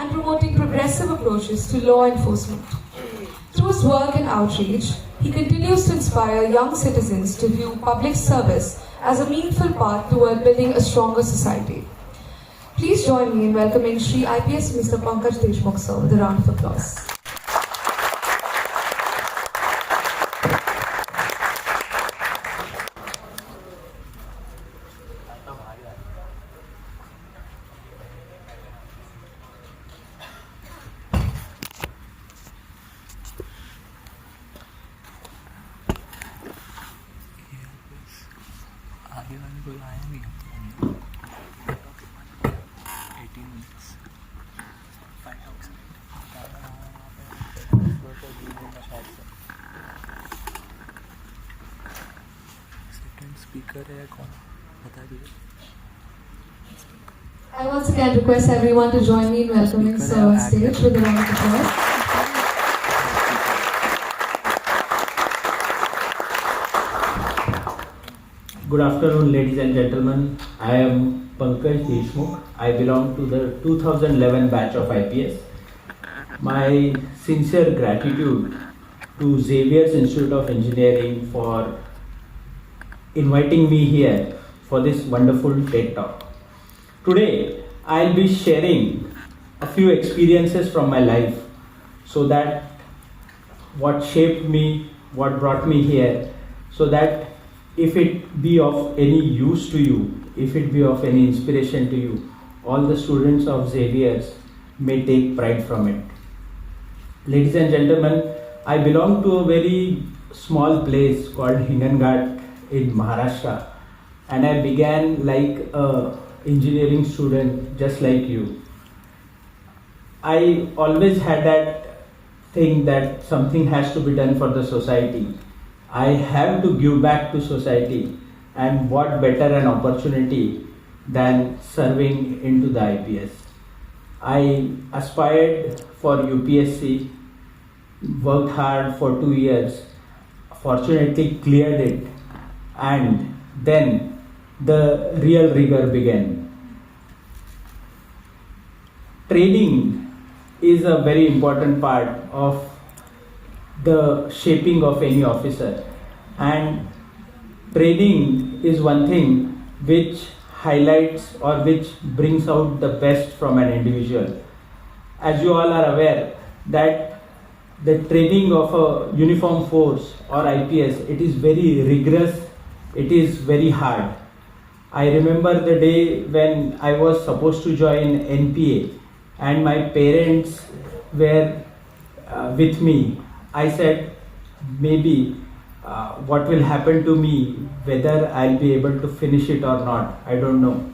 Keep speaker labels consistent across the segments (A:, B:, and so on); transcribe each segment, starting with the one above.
A: and promoting progressive approaches to law enforcement. Through his work and outreach, he continues to inspire young citizens to view public service as a meaningful path toward building a stronger society. Please join me in welcoming Shri IPS Mr. Pankaj Deshmukh sir with a round of applause.
B: कोई आया नहीं 18 minutes 5,000 second speaker है कौन बता दीजिए.
A: I once again request everyone to join me in welcoming sir on stage with a round of applause.
C: Good afternoon, ladies and gentlemen. I am Pankaj Deshmukh. I belong to the 2011 batch of IPS. My sincere gratitude to Xavier's Institute of Engineering for inviting me here for this wonderful TED Talk. Today, I'll be sharing a few experiences from my life so that what shaped me, what brought me here, so that if it be of any use to you, if it be of any inspiration to you, all the students of Xavier's may take pride from it. Ladies and gentlemen, I belong to a very small place called Hinganghat in Maharashtra, and I began like a engineering student just like you. I always had that thing that something has to be done for the society. I have to give back to society, and what better an opportunity than serving into the IPS. I aspired for UPSC, worked hard for 2 years, fortunately cleared it, and then the real rigor began. Training is a very important part of the shaping of any officer, and training is one thing which highlights or which brings out the best from an individual. As you all are aware that the training of a uniform force or IPS, it is very rigorous, it is very hard. I remember the day when I was supposed to join NPA and my parents were with me. I said, maybe what will happen to me, whether I'll be able to finish it or not, I don't know.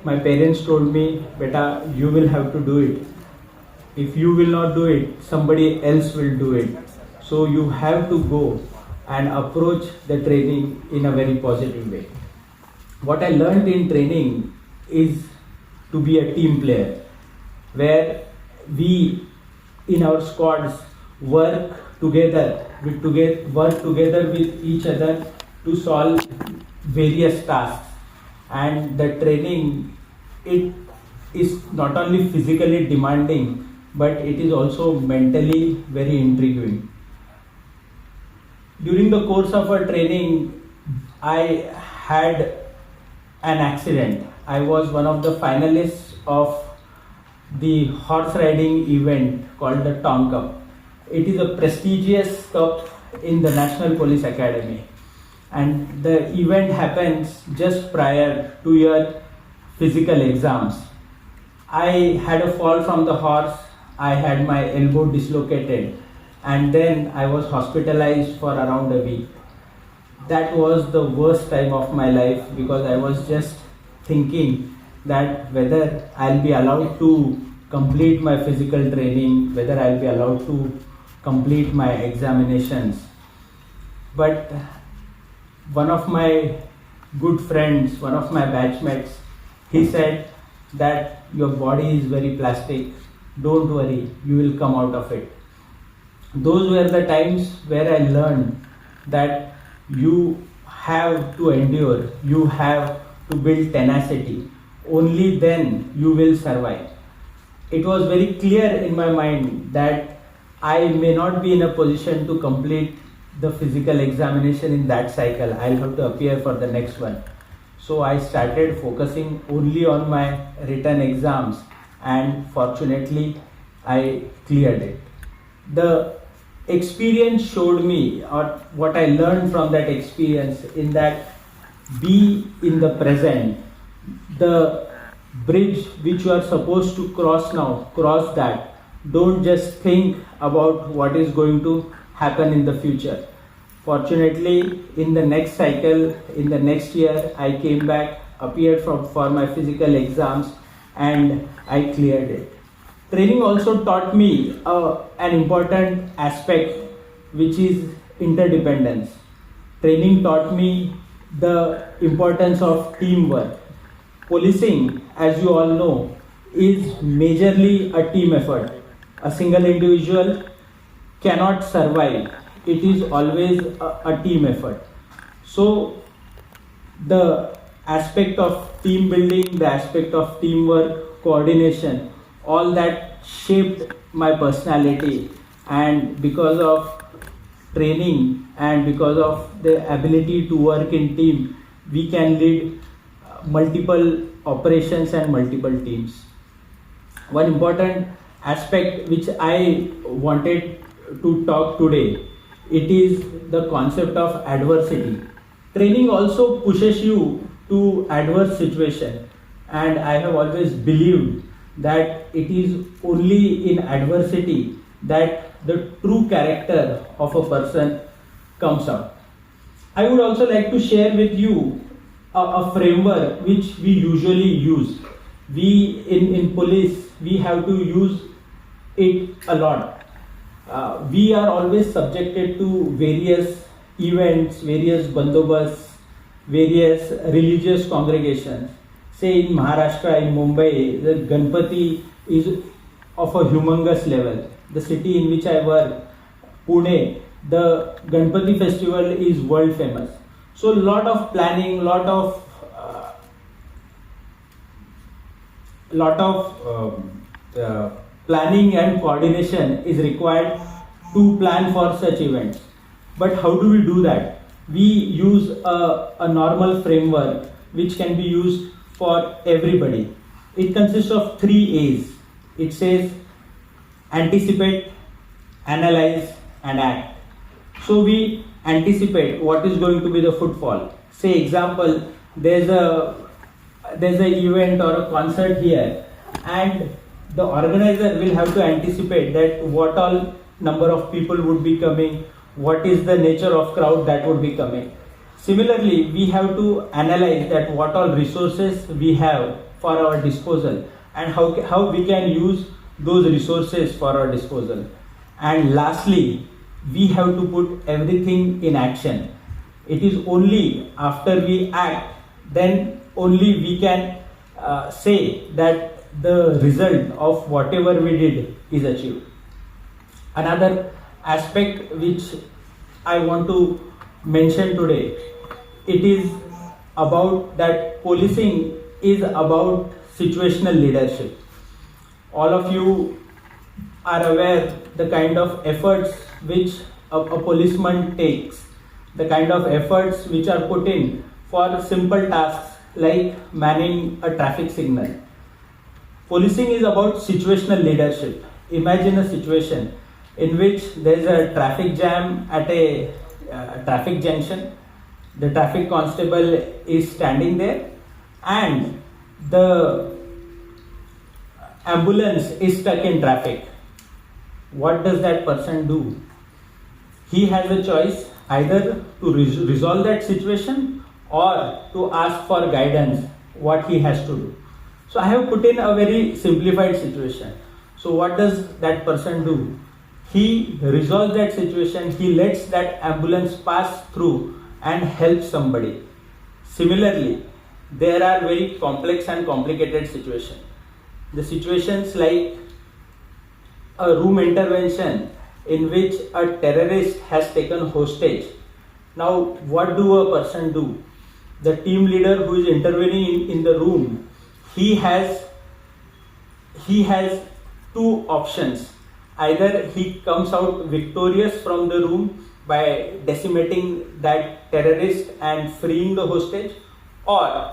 C: My parents told me, beta, you will have to do it. If you will not do it, somebody else will do it. So you have to go and approach the training in a very positive way. What I learned in training is to be a team player, where we in our squads work together with each other to solve various tasks. And the training, it is not only physically demanding, but it is also mentally very intriguing. During the course of our training, I had an accident. I was one of the finalists of the horse riding event called the Tom Cup. It is a prestigious cup in the National Police Academy, and the event happens just prior to your physical exams. I had a fall from the horse, I had my elbow dislocated, and then I was hospitalized for around a week. That was the worst time of my life, because I was just thinking that whether I'll be allowed to complete my physical training, whether I'll be allowed to complete my examinations. But one of my good friends, one of my batchmates, he said that your body is very plastic, don't worry, you will come out of it. Those were the times where I learned that you have to endure, you have to build tenacity, only then you will survive. it was very clear in my mind that I may not be in a position to complete the physical examination in that cycle. I'll have to appear for the next one. So I started focusing only on my written exams, and fortunately I cleared it. The experience showed me, or what I learned from that experience, in that be in the present. The bridge which you are supposed to cross now, cross that. Don't just think about what is going to happen in the future. Fortunately, in the next cycle, in the next year, I came back, appeared for my physical exams, and I cleared it. Training also taught me an important aspect, which is interdependence. Training taught me the importance of teamwork. Policing, as you all know, is majorly a team effort. A single individual cannot survive. It is always a team effort. So, the aspect of team building, the aspect of teamwork, coordination, all that shaped my personality, and because of training and because of the ability to work in team, we can lead multiple operations and multiple teams. One important aspect which I wanted to talk today, it is the concept of adversity. Training also pushes you to adverse situation, and I have always believed that it is only in adversity that the true character of a person comes out. I would also like to share with you a framework which we usually use. We in police, we have to use it a lot. We are always subjected to various events, various bandobasts, various religious congregations. Say in Maharashtra, in Mumbai, the Ganpati is of a humongous level. The city in which I work, Pune, the Ganpati festival is world famous. So lot of planning, lot of planning and coordination is required to plan for such events. But how do we do that? We use a normal framework which can be used for everybody. It consists of 3 A's. It says anticipate, analyze, and act. So we anticipate what is going to be the footfall. Say example, there's a event or a concert here, and the organizer will have to anticipate that what all number of people would be coming, what is the nature of crowd that would be coming. Similarly, we have to analyze that what all resources we have for our disposal, and how we can use those resources for our disposal. And lastly, we have to put everything in action. It is only after we act, then only we can say that the result of whatever we did is achieved. Another aspect which I want to mention today, it is about that policing is about situational leadership. All of you are aware the kind of efforts which a policeman takes, the kind of efforts which are put in for simple tasks like manning a traffic signal. Policing is about situational leadership. Imagine a situation in which there is a traffic jam at a traffic junction. The traffic constable is standing there, and the ambulance is stuck in traffic. What does that person do? He has a choice either to resolve that situation or to ask for guidance what he has to do. So I have put in a very simplified situation. So what does that person do? He resolves that situation, he lets that ambulance pass through and helps somebody. Similarly, there are very complex and complicated situations. The situations like a room intervention in which a terrorist has taken hostage. Now, what do a person do? The team leader who is intervening in the room, he has two options. Either he comes out victorious from the room by decimating that terrorist and freeing the hostage, or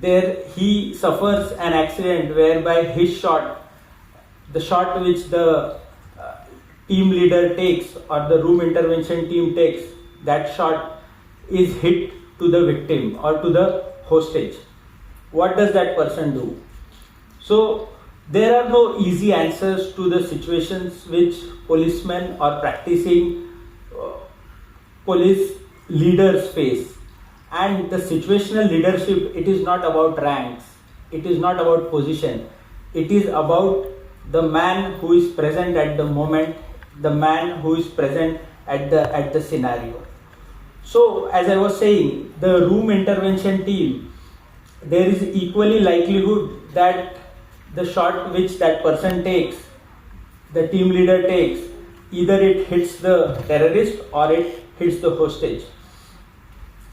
C: there he suffers an accident whereby his shot, the shot which the team leader takes or the room intervention team takes, that shot is hit to the victim or to the hostage. What does that person do? So there are no easy answers to the situations which policemen or practicing police leaders face. And the situational leadership, it is not about ranks, it is not about position, it is about the man who is present at the moment, the man who is present at the scenario. So as I was saying, the room intervention team, there is equally likelihood that the shot which that person takes, the team leader takes, either it hits the terrorist or it hits the hostage.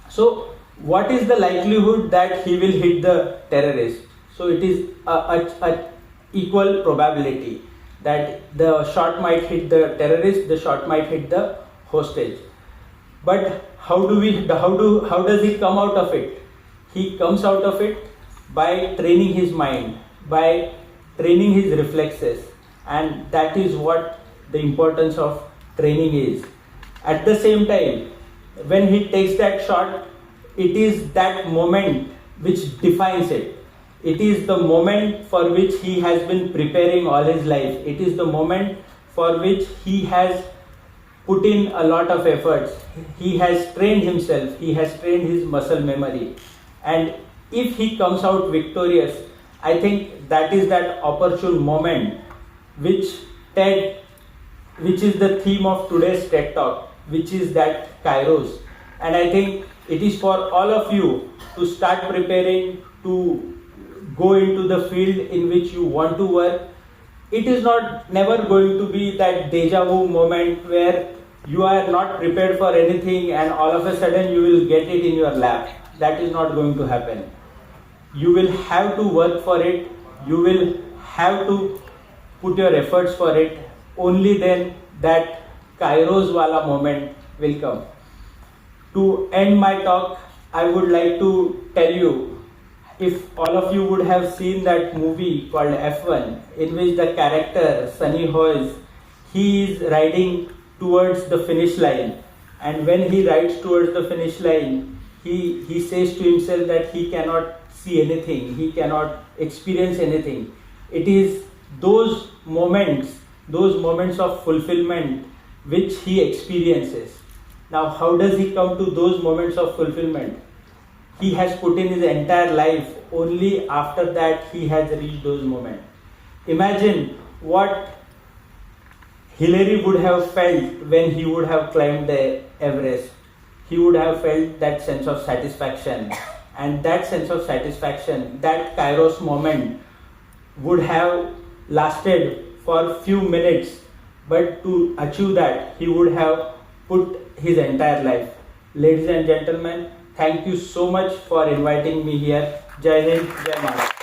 C: So what is the likelihood that he will hit the terrorist? So it is a equal probability that the shot might hit the terrorist, the shot might hit the hostage. But how does he come out of it? He comes out of it by training his mind, by training his reflexes, and that is what the importance of training is. At the same time, when he takes that shot, it is that moment which defines it. It is the moment for which he has been preparing all his life. It is the moment for which he has put in a lot of efforts. He has trained himself, he has trained his muscle memory. And if he comes out victorious, I think that is that opportune moment which is the theme of today's TED Talk, which is that Kairos. And I think it is for all of you to start preparing to go into the field in which you want to work. It is never going to be that deja vu moment where you are not prepared for anything and all of a sudden you will get it in your lap. That is not going to happen. You will have to work for it. You will have to put your efforts for it. Only then that Kairos wala moment will come. To end my talk, I would like to tell you, if all of you would have seen that movie called F1, in which the character Sunny Hoyes, he is riding towards the finish line, and when he rides towards the finish line, he says to himself that he cannot see anything, he cannot experience anything. It is those moments of fulfillment which he experiences. Now, how does he come to those moments of fulfillment? He has put in his entire life. Only after that he has reached those moments. Imagine what Hillary would have felt when he would have climbed the Everest. He would have felt that sense of satisfaction. And that sense of satisfaction, that Kairos moment, would have lasted for few minutes. But to achieve that, he would have put his entire life. Ladies and gentlemen, thank you so much for inviting me here. Jai Hind, Jai Maharashtra.